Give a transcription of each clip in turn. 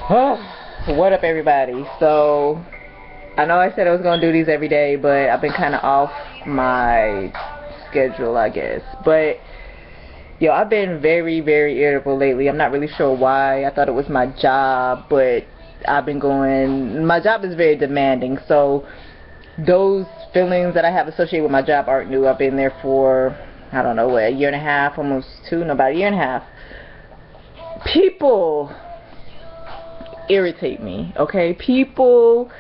What up, everybody? So I know I said I was gonna do these every day, but I've been kind of off my schedule, I guess. But yo, I've been very, very irritable lately. I'm not really sure why. I thought it was my job, but I've been going. My job is very demanding, so those feelings that I have associated with my job aren't new. I've been there for, I don't know, what, a year and a half, almost two, no, about a year and a half. People irritate me, okay? People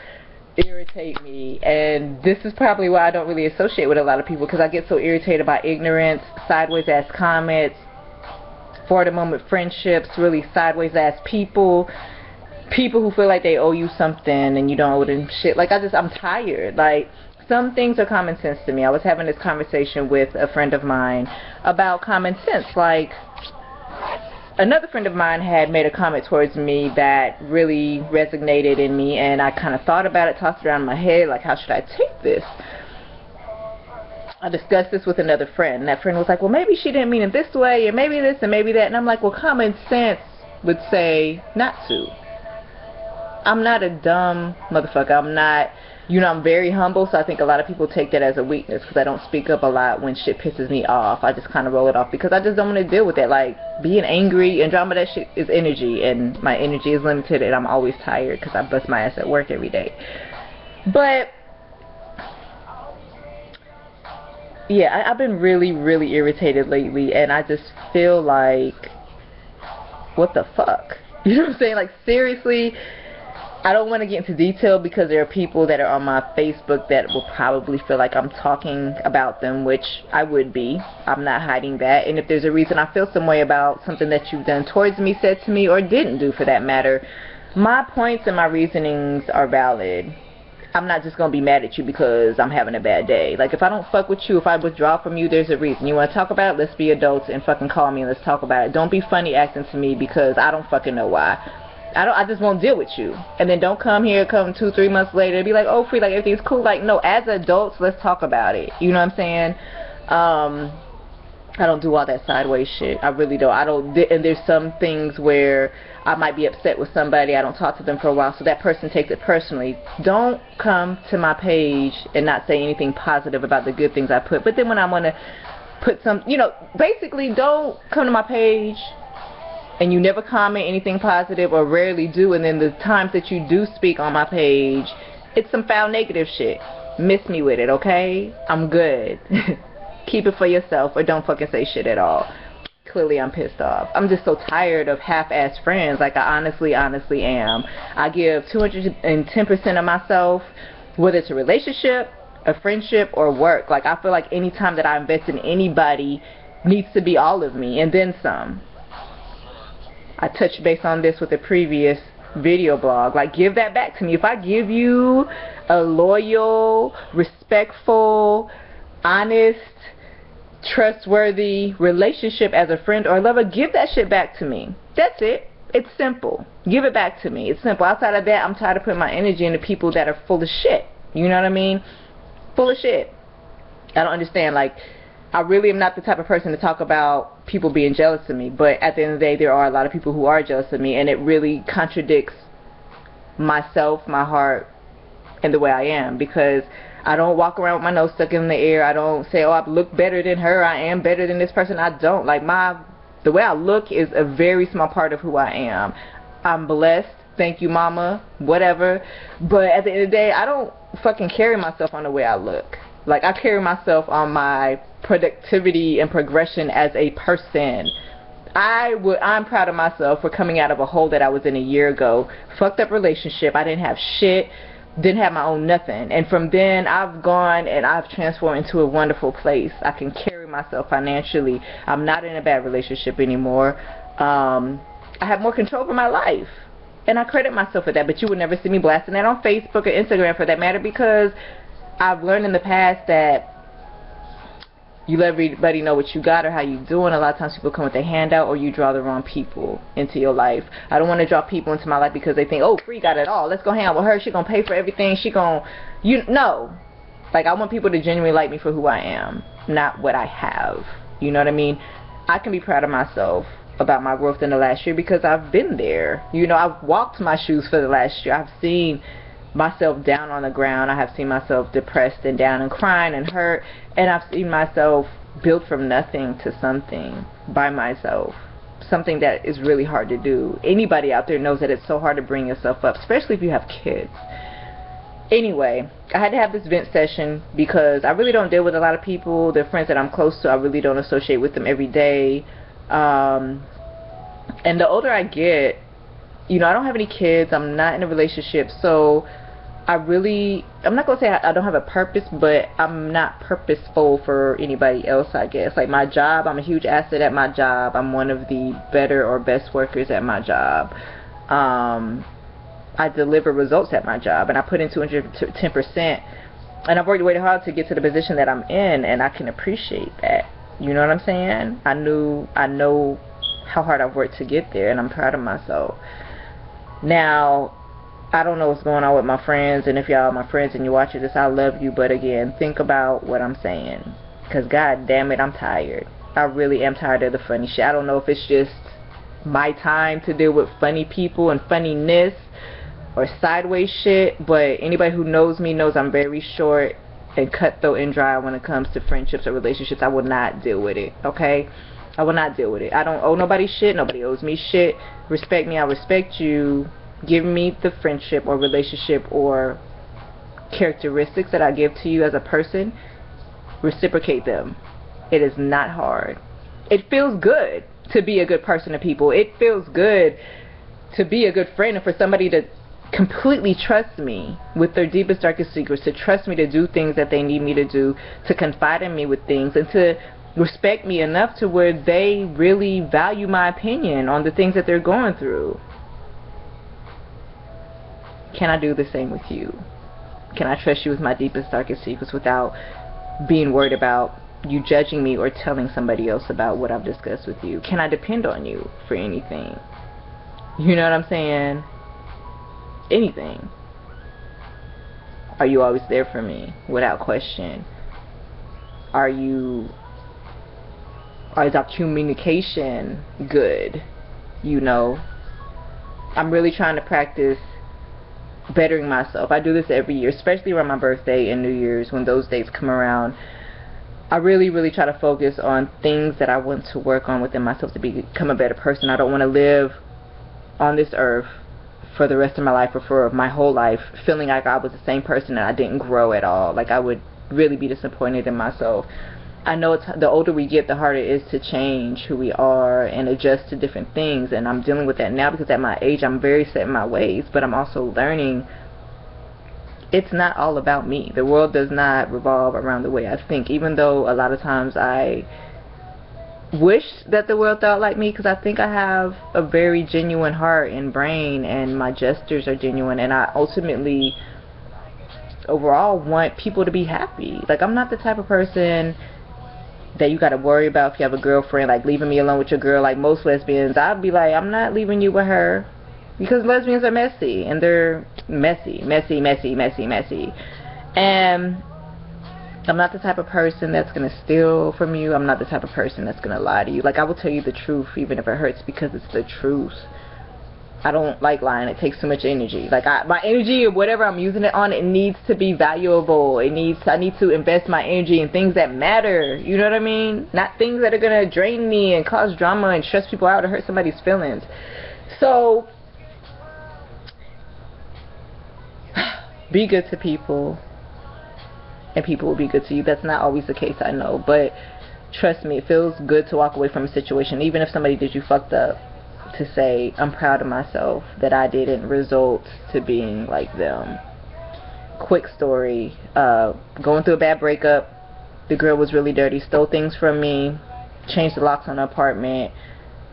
irritate me, and this is probably why I don't really associate with a lot of people, because I get so irritated by ignorance, sideways ass comments, for the moment friendships, really sideways ass people who feel like they owe you something and you don't owe them shit. Like, I'm tired. Like, some things are common sense to me. I was having this conversation with a friend of mine about common sense. Like, another friend of mine had made a comment towards me that really resonated in me, and I kind of thought about it, tossed it around in my head, like, how should I take this? I discussed this with another friend, and that friend was like, well, maybe she didn't mean it this way, and maybe this, and maybe that, and I'm like, well, common sense would say not to. I'm not a dumb motherfucker. I'm not, you know, I'm very humble, so I think a lot of people take that as a weakness, because I don't speak up a lot when shit pisses me off. I just kind of roll it off, because I just don't want to deal with it. Like, being angry and drama, that shit is energy, and my energy is limited, and I'm always tired, because I bust my ass at work every day. But yeah, I've been really, really irritated lately, and I just feel like, what the fuck? You know what I'm saying? Like, seriously, I don't want to get into detail because there are people that are on my Facebook that will probably feel like I'm talking about them, which I would be. I'm not hiding that. And if there's a reason I feel some way about something that you've done towards me, said to me, or didn't do for that matter, my points and my reasonings are valid. I'm not just going to be mad at you because I'm having a bad day. Like, if I don't fuck with you, if I withdraw from you, there's a reason. You want to talk about it? Let's be adults and fucking call me and let's talk about it. Don't be funny acting to me because I don't fucking know why. I just won't deal with you. And then don't come here, come 2-3 months later and be like, oh, free, like, everything's cool. Like, no, as adults, let's talk about it. You know what I'm saying? I don't do all that sideways shit. I really don't. And there's some things where I might be upset with somebody. I don't talk to them for a while, so that person takes it personally. Don't come to my page and not say anything positive about the good things I put. But then when I want to put some, you know, basically don't come to my page and you never comment anything positive, or rarely do, and then the times that you do speak on my page, it's some foul negative shit. Miss me with it, okay? I'm good. Keep it for yourself, or don't fucking say shit at all. Clearly I'm pissed off. I'm just so tired of half-ass friends. Like, I honestly am. I give 210% of myself, whether it's a relationship, a friendship, or work. Like, I feel like any time that I invest in anybody needs to be all of me, and then some. I touched base on this with a previous video blog. Like, give that back to me. If I give you a loyal, respectful, honest, trustworthy relationship as a friend or lover, give that shit back to me. That's it. It's simple. Give it back to me. It's simple. Outside of that, I'm tired of putting my energy into people that are full of shit. You know what I mean? Full of shit. I don't understand. Like, I really am not the type of person to talk about people being jealous of me, but at the end of the day, there are a lot of people who are jealous of me, and it really contradicts myself, my heart, and the way I am, because I don't walk around with my nose stuck in the air. I don't say, oh, I look better than her, I am better than this person. I don't. Like, the way I look is a very small part of who I am. I'm blessed, thank you, mama, whatever, but at the end of the day, I don't fucking carry myself on the way I look. Like, I carry myself on my productivity and progression as a person. I'm proud of myself for coming out of a hole that I was in a year ago. Fucked up relationship. I didn't have shit. Didn't have my own nothing. And from then, I've gone and I've transformed into a wonderful place. I can carry myself financially. I'm not in a bad relationship anymore. I have more control over my life. And I credit myself for that. But you would never see me blasting that on Facebook or Instagram for that matter, because I've learned in the past that you let everybody know what you got or how you doing. A lot of times people come with a handout, or you draw the wrong people into your life. I don't want to draw people into my life because they think, oh, Free got it all. Let's go hang out with her. She gonna pay for everything. She gonna, no. Like, I want people to genuinely like me for who I am, not what I have. You know what I mean? I can be proud of myself about my growth in the last year because I've been there. You know, I've walked my shoes for the last year. I've seen myself down on the ground. I have seen myself depressed and down and crying and hurt, and I've seen myself built from nothing to something by myself. Something that is really hard to do. Anybody out there knows that it's so hard to bring yourself up, especially if you have kids. Anyway, I had to have this vent session because I really don't deal with a lot of people. The friends that I'm close to, I really don't associate with them every day. And the older I get, you know, I don't have any kids. I'm not in a relationship, so I'm not going to say I don't have a purpose, but I'm not purposeful for anybody else, I guess. Like my job, I'm a huge asset at my job. I'm one of the better or best workers at my job. I deliver results at my job, and I put in 210%. And I've worked really hard to get to the position that I'm in, and I can appreciate that. You know what I'm saying? I know how hard I've worked to get there, and I'm proud of myself. Now, I don't know what's going on with my friends, and if y'all are my friends and you're watching this, I love you, but again, think about what I'm saying, because god damn it, I'm tired. I really am tired of the funny shit. I don't know if it's just my time to deal with funny people and funniness or sideways shit, but anybody who knows me knows I'm very short and cutthroat and dry when it comes to friendships or relationships. I will not deal with it, okay? I will not deal with it. I don't owe nobody shit. Nobody owes me shit. Respect me, I respect you. Give me the friendship or relationship or characteristics that I give to you as a person. Reciprocate them. It is not hard. It feels good to be a good person to people. It feels good to be a good friend and for somebody to completely trust me with their deepest, darkest secrets, to trust me to do things that they need me to do, to confide in me with things, and to respect me enough to where they really value my opinion on the things that they're going through. Can I do the same with you? Can I trust you with my deepest, darkest secrets without being worried about you judging me or telling somebody else about what I've discussed with you? Can I depend on you for anything? You know what I'm saying? Anything. Are you always there for me without question? Is our communication good? You know, I'm really trying to practice bettering myself. I do this every year, especially around my birthday and New Year's. When those dates come around, I really try to focus on things that I want to work on within myself to become a better person. I don't want to live on this earth for the rest of my life or for my whole life feeling like I was the same person and I didn't grow at all. Like, I would really be disappointed in myself. I know the older we get, the harder it is to change who we are and adjust to different things, and I'm dealing with that now because at my age I'm very set in my ways, but I'm also learning it's not all about me. The world does not revolve around the way I think, even though a lot of times I wish that the world thought like me, because I think I have a very genuine heart and brain, and my gestures are genuine, and I ultimately overall want people to be happy. Like, I'm not the type of person that you gotta worry about if you have a girlfriend, like leaving me alone with your girl. Like most lesbians, I'd be like, I'm not leaving you with her, because lesbians are messy, and they're messy. And I'm not the type of person that's gonna steal from you. I'm not the type of person that's gonna lie to you. Like, I will tell you the truth even if it hurts, because it's the truth. I don't like lying. It takes too much energy. Like, my energy or whatever I'm using it on, it needs to be valuable. I need to invest my energy in things that matter. You know what I mean? Not things that are gonna drain me and cause drama and stress people out or hurt somebody's feelings. So be good to people, and people will be good to you. That's not always the case, I know, but trust me, it feels good to walk away from a situation, even if somebody did you fucked up, to say, I'm proud of myself that I didn't result to being like them. Quick story, going through a bad breakup. The girl was really dirty, stole things from me, changed the locks on the apartment,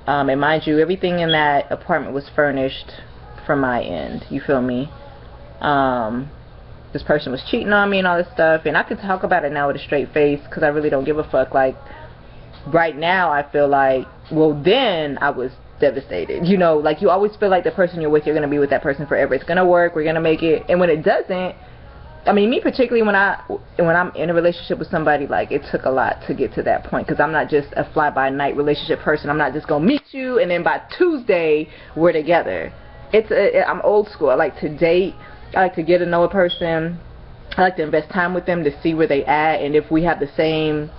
and mind you, everything in that apartment was furnished from my end, you feel me? This person was cheating on me and all this stuff, and I can talk about it now with a straight face because I really don't give a fuck. Like, right now I feel like, well, then I was devastated. You know, like, you always feel like the person you're with, you're going to be with that person forever. It's going to work, we're going to make it, and when it doesn't, I mean, me particularly, when I'm in a relationship with somebody, like, it took a lot to get to that point, because I'm not just a fly-by-night relationship person. I'm not just gonna meet you and then by Tuesday we're together. I'm old school. I like to date. I like to get to know a person. I like to invest time with them to see where they at, and if we have the same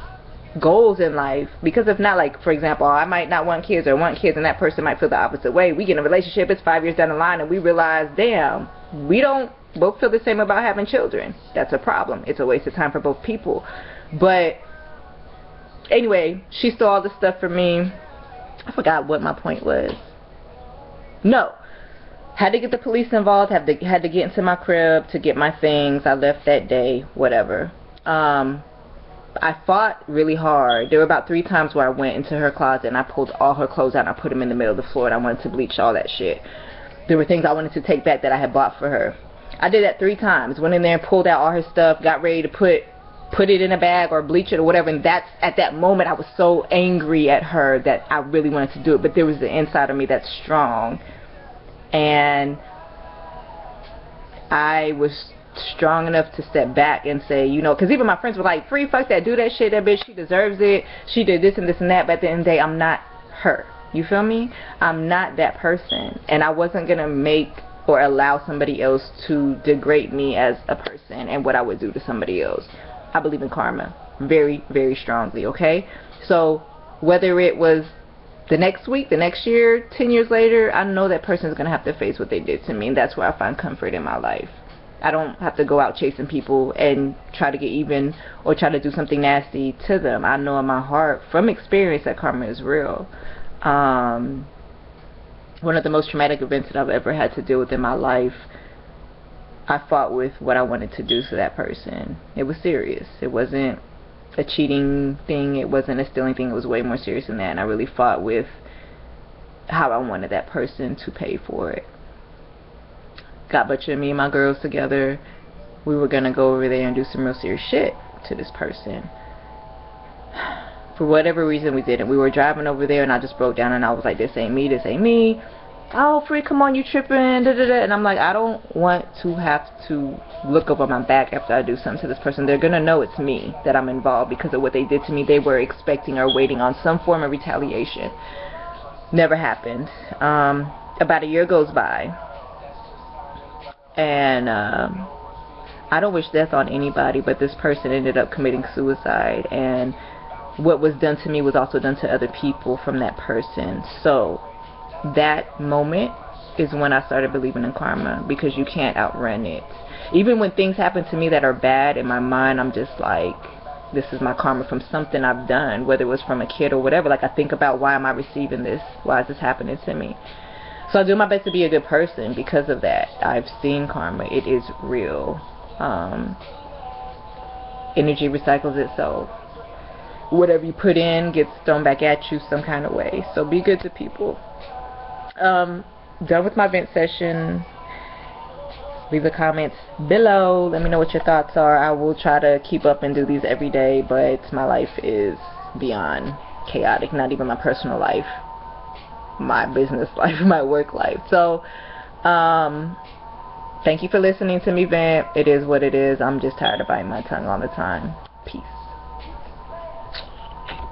goals in life. Because if not, like, for example, I might not want kids or want kids, and that person might feel the opposite way. We get in a relationship, it's 5 years down the line, and we realize, damn, we don't both feel the same about having children. That's a problem. It's a waste of time for both people. But anyway, she stole all the stuff from me. I forgot what my point was. No. Had to get the police involved, had to get into my crib to get my things. I left that day, whatever. I fought really hard. There were about 3 times where I went into her closet and I pulled all her clothes out and I put them in the middle of the floor, and I wanted to bleach all that shit. There were things I wanted to take back that I had bought for her. I did that 3 times. Went in there and pulled out all her stuff, got ready to put it in a bag or bleach it or whatever, and that's, at that moment, I was so angry at her that I really wanted to do it. But there was the inside of me that's strong, and I was strong enough to step back and say, you know, because even my friends were like, free, fuck that, do that shit, that bitch, she deserves it, she did this and this and that. But at the end of the day, I'm not her. You feel me? I'm not that person, and I wasn't gonna make or allow somebody else to degrade me as a person and what I would do to somebody else. I believe in karma very, very strongly, okay? So whether it was the next week, the next year, 10 years later, I know that person is going to have to face what they did to me, and that's where I find comfort in my life. I don't have to go out chasing people and try to get even or try to do something nasty to them. I know in my heart, from experience, that karma is real. One of the most traumatic events that I've ever had to deal with in my life, I fought with what I wanted to do to that person. It was serious. It wasn't a cheating thing. It wasn't a stealing thing. It was way more serious than that. And I really fought with how I wanted that person to pay for it. Got a bunch of me and my girls together. We were going to go over there and do some real serious shit to this person. For whatever reason, we didn't. We were driving over there, and I just broke down, and I was like, this ain't me, this ain't me. Oh, free, come on, you tripping, da da da. And I'm like, I don't want to have to look over my back after I do something to this person. They're gonna know it's me, that I'm involved because of what they did to me. They were expecting or waiting on some form of retaliation. Never happened. About a year goes by, and I don't wish death on anybody, but this person ended up committing suicide, and what was done to me was also done to other people from that person. So that moment is when I started believing in karma, because you can't outrun it. Even when things happen to me that are bad, in my mind I'm just like, this is my karma from something I've done, whether it was from a kid or whatever. Like, I think about, why am I receiving this? Why is this happening to me? So I do my best to be a good person because of that. I've seen karma. It is real. Energy recycles itself. Whatever you put in gets thrown back at you some kind of way. So be good to people. Done with my vent session. Leave the comments below. Let me know what your thoughts are. I will try to keep up and do these every day, but my life is beyond chaotic. Not even my personal life, my business life, my work life. So thank you for listening to me vent. It is what it is. I'm just tired of biting my tongue all the time. Peace.